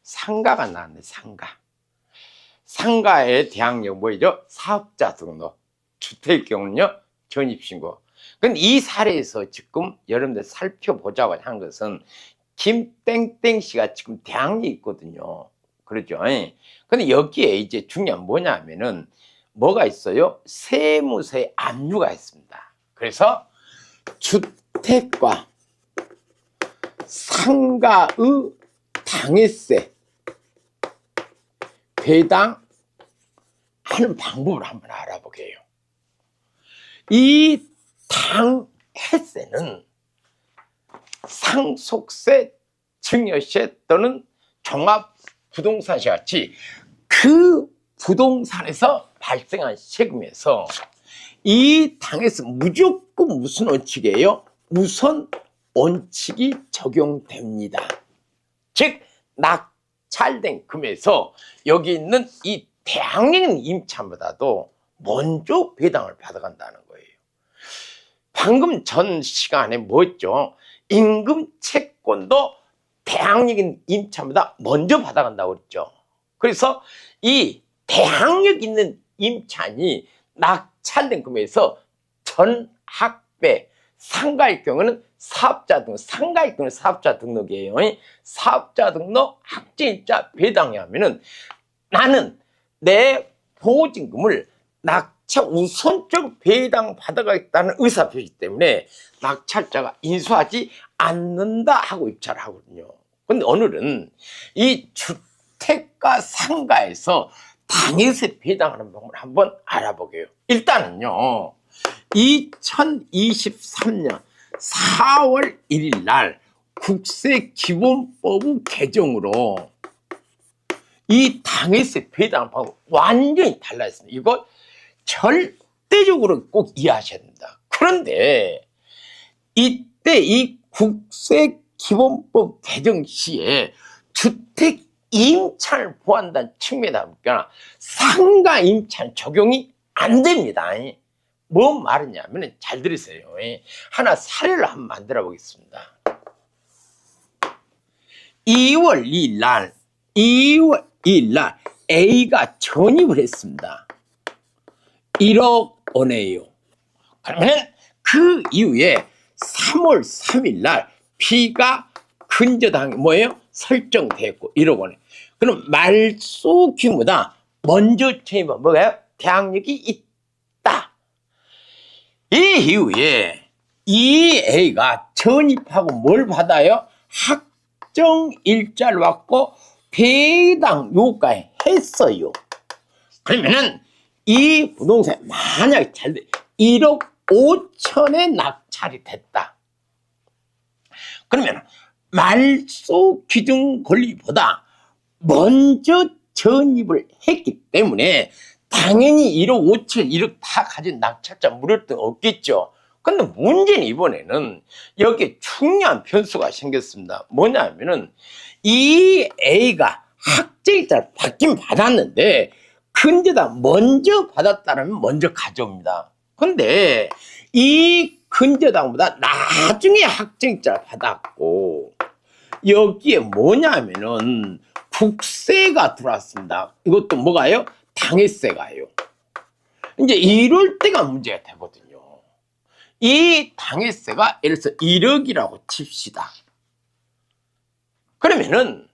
상가가 나왔네. 상가의 대항력 뭐죠? 사업자 등록. 주택 경우는요, 전입신고. 근데 이 사례에서 지금 여러분들 살펴보자고 한 것은 김땡땡 씨가 지금 대항력이 있거든요. 그렇죠? 근데 여기에 이제 중요한 뭐냐면은 뭐가 있어요? 세무서의 압류가 있습니다. 그래서 주택과 상가의 당해세 배당하는 방법을 한번 알아보게요. 이 당해세는 상속세, 증여세 또는 종합부동산세 같이 그 부동산에서 발생한 세금에서 이 당해세 무조건 무슨 원칙이에요? 우선 원칙이 적용됩니다. 즉 낙찰된 금에서 여기 있는 이 대항력인 임차보다도 먼저 배당을 받아간다는 거예요. 방금 전 시간에 뭐였죠? 임금 채권도 대항력인 임차보다 먼저 받아간다고 그랬죠. 그래서 이 대항력 있는 임차인이 낙찰된 금에서 전학배, 상가일 경우는 사업자 등록, 상가일 경우는 사업자 등록이에요. 사업자 등록 학제일자 배당이 하면은 나는 내 보증금을 낙찰 우선적으로 배당 받아가겠다는 의사표시 때문에 낙찰자가 인수하지 않는다 하고 입찰을 하거든요. 근데 오늘은 이 주택과 상가에서 당해세 배당하는 방법을 한번 알아보게요. 일단은요, 2023년 4월 1일 날 국세기본법 개정으로 이 당해세 배당 방법 완전히 달라졌습니다. 이거 절대적으로 꼭 이해하셔야 됩니다. 그런데 이때 이 국세기본법 개정 시에 주택 임차를 보호한다는 측면이다 보니까 상가 임차는 적용이 안 됩니다. 뭔 말이냐면 잘 들으세요. 하나 사례를 한번 만들어 보겠습니다. 2월 2일 날 A가 전입을 했습니다. 1억 원이에요. 그러면 그 이후에 3월 3일 날 B가 근저당이 뭐예요? 설정됐고 1억 원에. 그럼 말소 규모보다 먼저 전입은 뭐가요? 대항력이 있다. 이 이후에 이 A가 전입하고 뭘 받아요? 확정일자를 받고 배당 요까지 했어요. 그러면은 이 부동산 만약에 잘 돼 1억 5천에 낙찰이 됐다. 그러면 말소 기준 권리보다 먼저 전입을 했기 때문에 당연히 1억 5천 1억 다 가진 낙찰자 물을 데 없겠죠. 근데 문제는 이번에는 여기에 중요한 변수가 생겼습니다. 뭐냐면은 이 A가 학제일자를 받긴 받았는데 근저당 먼저 받았다면 먼저 가져옵니다. 근데 이 근저당보다 나중에 학제일자를 받았고 여기에 뭐냐면은 국세가 들어왔습니다. 이것도 뭐가요? 당해세가요. 이제 이럴 때가 문제가 되거든요. 이 당해세가 예를 들어서 1억이라고 칩시다. 그러면은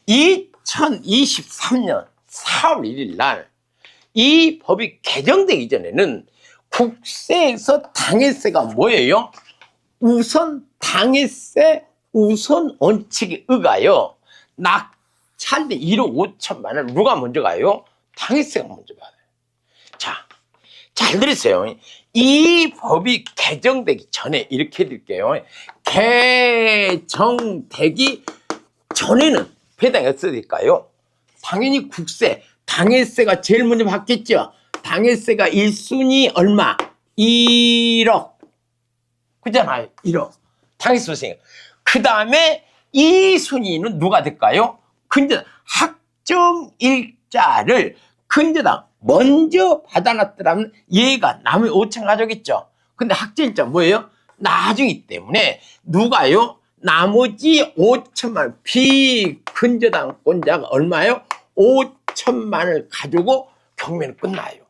2023년 4월 1일 날 이 법이 개정되기 전에는 국세에서 당해세가 뭐예요? 우선 당해세 우선 원칙에 의하여 낙찰된 1억 5천만 원 누가 먼저 가요? 당해세가 먼저 받아요. 자, 잘 들으세요. 이 법이 개정되기 전에 이렇게 해드릴게요. 개정되기 전에는 배당이 어떻게 될까요? 당연히 국세, 당해세가 제일 먼저 받겠죠. 당해세가 1순위 얼마? 1억. 그잖아요. 1억. 당해세 선생님. 그 다음에 2순위는 누가 될까요? 근저당 확정일자를 근저당 먼저 받아놨더라면 얘가 남의 5천 가져겠죠. 근데 학제일자 뭐예요? 나중이기 때문에 누가요? 나머지 5천만 원, 비근저당권자가 얼마요? 5천만 원을 가지고 경매는 끝나요.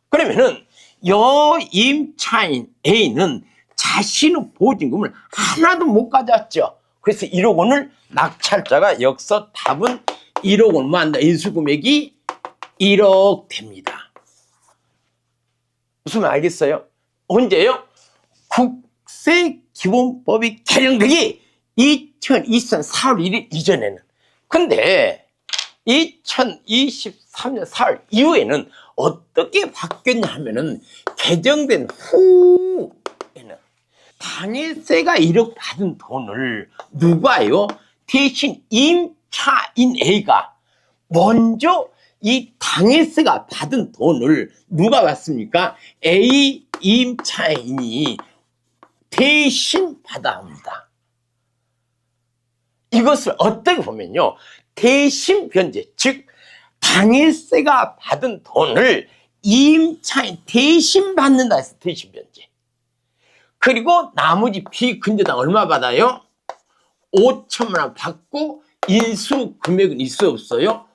그러면은 여임차인 A는 자신의 보증금을 하나도 못 가져왔죠. 그래서 1억 원을 낙찰자가 여기서 답은 1억 원만 한다. 인수금액이 1억 됩니다. 무슨 말 알겠어요? 언제요? 국세기본법이 개정되기 2023년 4월 1일 이전에는. 근데 2023년 4월 이후에는 어떻게 바뀌었냐 하면은 개정된 후에는 당해세가 1억 받은 돈을 누가요? 대신 임차인 A가 먼저 이 당해세가 받은 돈을 누가 받습니까? A 임차인이 대신 받아야 합니다. 이것을 어떻게 보면요, 대신 변제, 즉 당해세가 받은 돈을 임차인 대신 받는다 해서 대신 변제. 그리고 나머지 비근저당 얼마 받아요? 5천만 원 받고 인수 금액은 있어 없어요?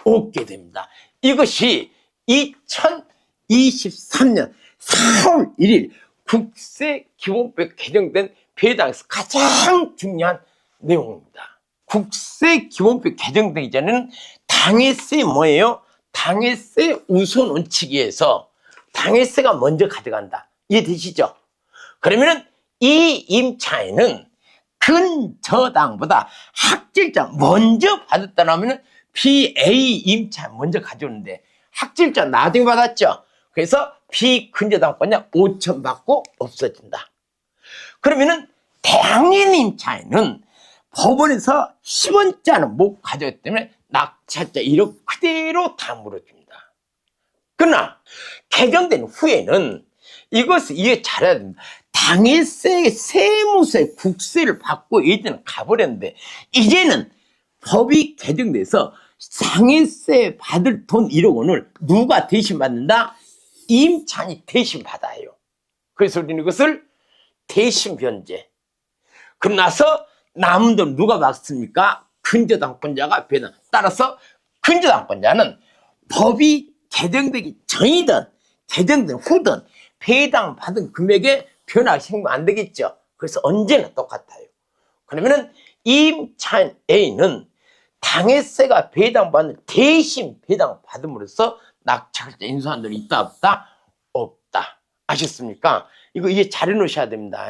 없게 됩니다. 이것이 2023년 4월 1일 국세기본법 개정된 배당에서 가장 중요한 내용입니다. 국세기본법 개정되기 전에는 당해세 뭐예요? 당해세 우선 원칙에서 당해세가 먼저 가져간다. 이해되시죠? 그러면은 이 임차인은 근저당보다 학질자 먼저 받았다 하면은 BA 임차인 먼저 가져오는데 학질자 나중에 받았죠. 그래서 비근저당권자 5천 받고 없어진다. 그러면은 대항인 임차인은 법원에서 10원짜리는 못 가져왔기 때문에 낙찰자 1억 그대로 다 물어줍니다. 그러나 개정된 후에는 이것을 이해 잘해야 됩니다. 당해세, 세무세, 국세를 받고 예전에 가버렸는데 이제는 법이 개정돼서 상해세 받을 돈 1억 원을 누가 대신 받는다? 임차인이 대신 받아요. 그래서 우리는 이것을 대신 변제. 그럼 나서 남은 돈 누가 받습니까? 근저당권자가 배당. 따라서 근저당권자는 법이 개정되기 전이든 개정된 후든 배당 받은 금액에 변화가 생기면 안 되겠죠. 그래서 언제나 똑같아요. 그러면은 임차인 A는 당해세가 배당받는 대신 배당받음으로써 낙찰자 인수한 돈이 있다 없다? 없다. 아셨습니까? 이거 이해 잘 해놓으셔야 됩니다.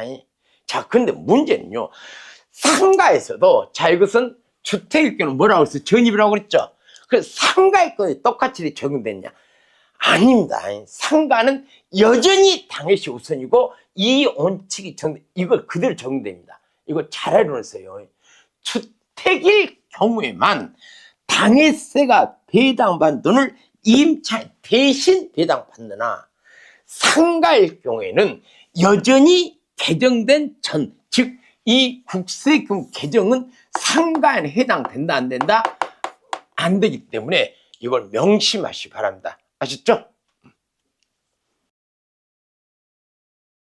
자, 근데 문제는요, 상가에서도, 자, 이것은 주택일견은 뭐라고 했어요? 전입이라고 그랬죠? 그 상가일견이 똑같이 적용됐냐? 아닙니다. 상가는 여전히 당해시 우선이고 이 원칙이 이걸 그대로 적용됩니다. 이거 잘 알아놓으세요. 주택일 경우에만 당해세가 배당받은 돈을 임차인 대신 배당받느나 상가일 경우에는 여전히 개정된 전, 즉 이 국세금 개정은 상가에 해당된다 안 된다? 안 되기 때문에 이걸 명심하시기 바랍니다. 아셨죠?